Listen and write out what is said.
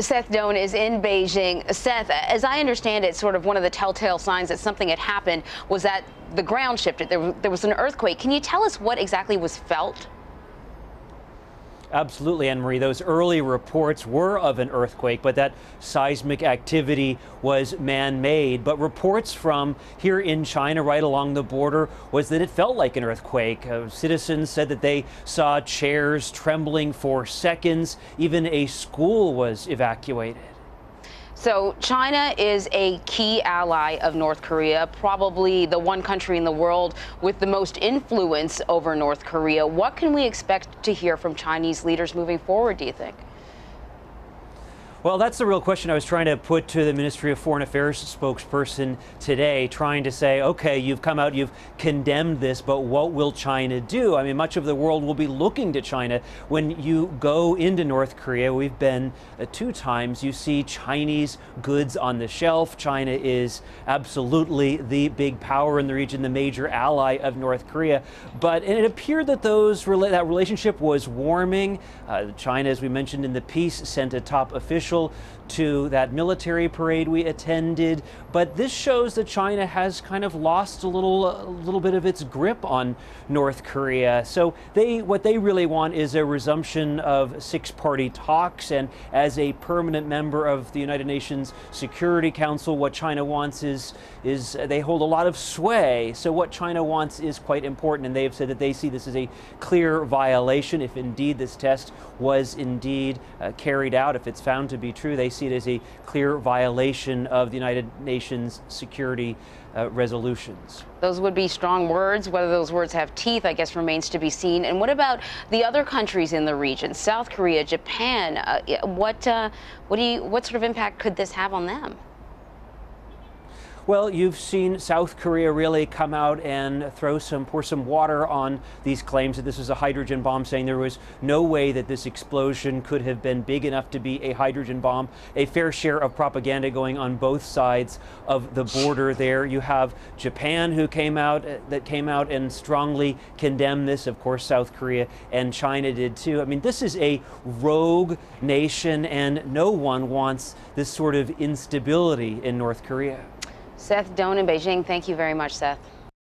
Seth Doane is in Beijing. Seth, as I understand it, sort of one of the telltale signs that something had happened was that the ground shifted. There was an earthquake. Can you tell us what exactly was felt? Absolutely, Anne-Marie. Those early reports were of an earthquake, but that seismic activity was man-made. But reports from here in China, right along the border, was that it felt like an earthquake. Citizens said that they saw chairs trembling for seconds. Even a school was evacuated. So China is a key ally of North Korea, probably the one country in the world with the most influence over North Korea. What can we expect to hear from Chinese leaders moving forward, do you think? Well, that's the real question I was trying to put to the Ministry of Foreign Affairs spokesperson today, trying to say, okay, you've come out, you've condemned this, but what will China do? I mean, much of the world will be looking to China. When you go into North Korea, we've been 2 times, you see Chinese goods on the shelf. China is absolutely the big power in the region, the major ally of North Korea. But it appeared that that relationship was warming. China, as we mentioned in the piece, sent a top official to that military parade we attended, but this shows that China has kind of lost a little bit of its grip on North Korea. So what they really want is a resumption of 6-party talks, and as a permanent member of the United Nations Security Council, what China wants is they hold a lot of sway. So what China wants is quite important, and they have said that they see this as a clear violation. If indeed this test was indeed carried out, if it's found to be true, they see it as a clear violation of the United Nations security resolutions. Those would be strong words. Whether those words have teeth, I guess, remains to be seen. And what about the other countries in the region? South Korea, Japan. What sort of impact could this have on them? Well, you've seen South Korea really come out and pour some water on these claims that this was a hydrogen bomb, saying there was no way that this explosion could have been big enough to be a hydrogen bomb. A fair share of propaganda going on both sides of the border there. You have Japan who came out and strongly condemned this. Of course, South Korea and China did too. I mean, this is a rogue nation, and no one wants this sort of instability in North Korea. Seth Doane in Beijing, thank you very much, Seth.